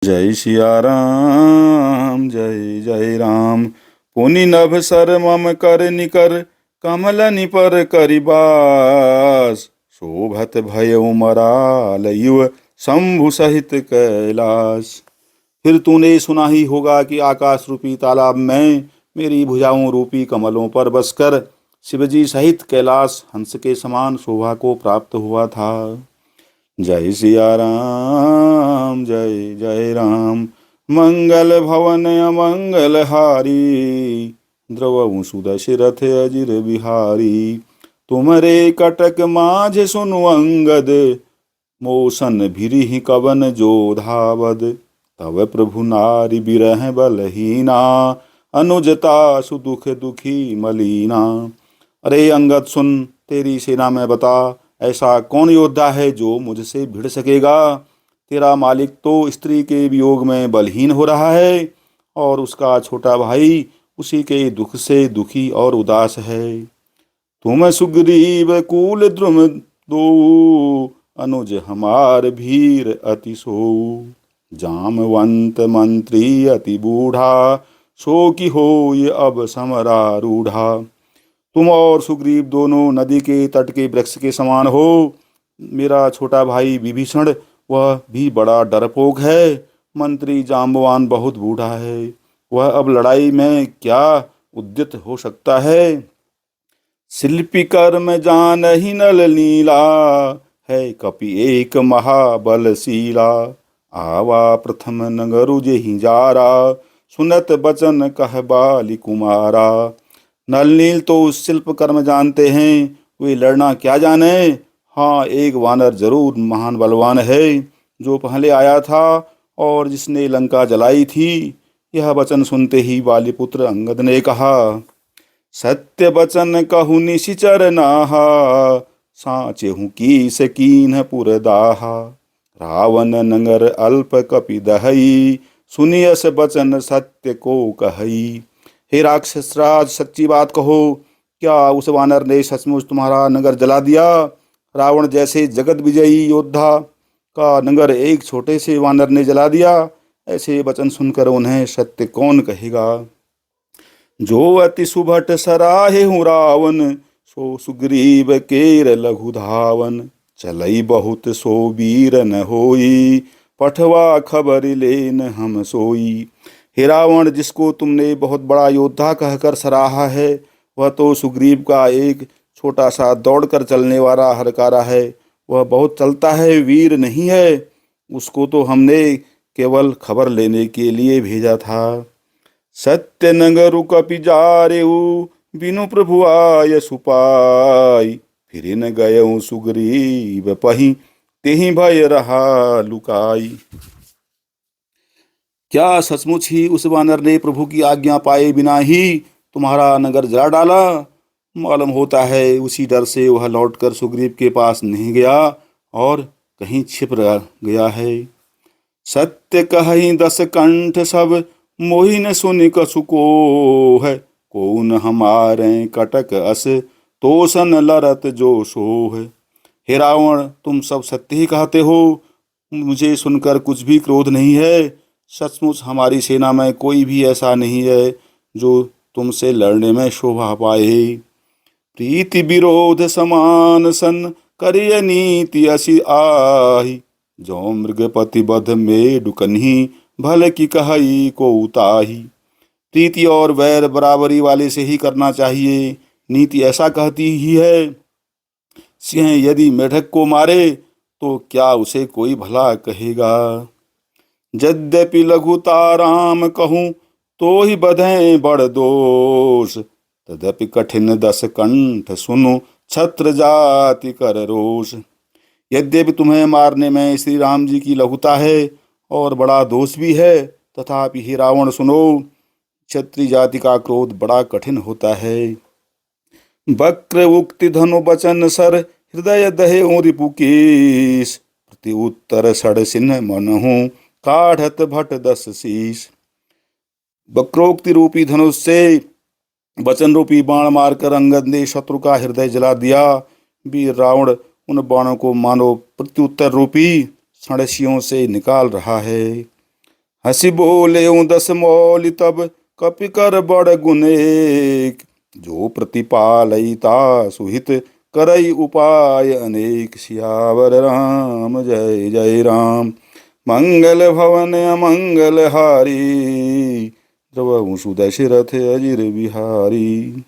जय सिया राम जय जय राम। पुनि नभ सर मम कर निकर कमल निपर करिबास। शोभत भयउ मराल युव शंभु सहित कैलाश। फिर तूने सुना ही होगा कि आकाश रूपी तालाब में मेरी भुजाओं रूपी कमलों पर बसकर शिवजी सहित कैलाश हंस के समान शोभा को प्राप्त हुआ था। जय सिया राम जय जय राम। मंगल भवन अमंगल हारी। द्रवहु सुदशरथ अजिर बिहारी। तुमरे कटक माझ सुनु अंगद। मोसन भिरिहि कवन जो धावद। तव प्रभु नारि बिरह बलहीना। अनुजता सुदुख दुखी मलीना। अरे अंगद सुन, तेरी सेना में बता ऐसा कौन योद्धा है जो मुझसे भिड़ सकेगा। तेरा मालिक तो स्त्री के वियोग में बलहीन हो रहा है और उसका छोटा भाई उसी के दुख से दुखी और उदास है। तुम सुग्रीव कूल द्रुम दो। अनुज हमार भीर अति सो। जामवंत मंत्री अति बूढ़ा। सो की हो ये अब समरारूढ़ा। तुम और सुग्रीव दोनों नदी के तट के वृक्ष के समान हो। मेरा छोटा भाई विभीषण वह भी बड़ा डरपोक है। मंत्री जाम्बवान बहुत बूढ़ा है। वह अब लड़ाई में क्या उद्यत हो सकता है। शिल्पी कर्म जान ही नल नीला। है कपि एक महाबलशीला। आवा प्रथम नगरु जेहि जारा। सुनत बचन कह बाली कुमारा। नल नील तो उस शिल्प कर्म जानते हैं, वे लड़ना क्या जाने। हाँ, एक वानर जरूर महान बलवान है जो पहले आया था और जिसने लंका जलाई थी। यह वचन सुनते ही वालीपुत्र अंगद ने कहा, सत्य वचन कहु निशिचर नाहा। साचेहु की सकीन पुरदाहा। रावण नगर अल्प कपि दहई। सुनियस वचन सत्य को कहई। हे राक्षस राज, सच्ची बात कहो, क्या उस वानर ने सचमुच तुम्हारा नगर जला दिया। रावण जैसे जगत विजयी योद्धा का नगर एक छोटे से वानर ने जला दिया। ऐसे वचन सुनकर उन्हें सत्य कौन कहेगा। जो अति सुभट सराहे हूँ रावण। सो सुग्रीव केर लघु धावन। चलई बहुत सो वीर न होई। पठवा खबर लेन हम सोई। हे रावण, जिसको तुमने बहुत बड़ा योद्धा कहकर सराहा है, वह तो सुग्रीव का एक छोटा सा दौड़कर चलने वाला हरकारा है। वह बहुत चलता है, वीर नहीं है। उसको तो हमने केवल खबर लेने के लिए भेजा था। सत्य नगरु कपि जारेऊ। बिनु प्रभु आय सुपाई। फिर न गयऊ सुग्रीव पही। तेहि भय रहा लुकाई। क्या सचमुच ही उस वानर ने प्रभु की आज्ञा पाए बिना ही तुम्हारा नगर जला डाला। मालूम होता है उसी डर से वह लौटकर सुग्रीव के पास नहीं गया और कहीं छिप गया है। सत्य कहि दस कंठ सब। मोहि न सुनि कछु को है। कौन हमारे कटक अस। तोसन लरत जो सो है। हे रावण, तुम सब सत्य ही कहते हो। मुझे सुनकर कुछ भी क्रोध नहीं है। सचमुच हमारी सेना में कोई भी ऐसा नहीं है जो तुमसे लड़ने में शोभा पाए। प्रीति विरोध समान सन। करिय नीति असी आही। जो मृगपति बध में डुकन्ही। भल की कहई को उताही। प्रीति और वैर बराबरी वाले से ही करना चाहिए। नीति ऐसा कहती ही है, सिंह यदि मेढक को मारे तो क्या उसे कोई भला कहेगा। यद्यपि लघुता राम कहूँ तो ही बधें बड़ दोष। तदपि कठिन दस कंठ सुनु। छत्र जाति कर रोष। यद्यपि तुम्हें मारने में श्री राम जी की लघुता है और बड़ा दोष भी है, तथापि हे रावण सुनो, क्षत्रिय जाति का क्रोध बड़ा कठिन होता है। वक्र उक्ति धनु बचन सर। हृदय दहे रिपुकेश। प्रति उत्तर सड़ सिन्ह मनहु। काढ़त भट दस शीश। वक्रोक्ति रूपी धनुष से वचन रूपी बाण मारकर अंगद ने शत्रु का हृदय जला दिया। वीर रावण उन बाणों को मानो प्रत्युत्तर रूपी सड़सियों से निकाल रहा है। हंसी बोले दस मौलि तब कपि कर बड़ गुनेक। जो प्रतिपालई सुहित करई उपाय अनेक। सियावर राम जय जय राम। मंगल भवन अमंगल हारी। द्रवहु सुदशरथ अजिर बिहारी।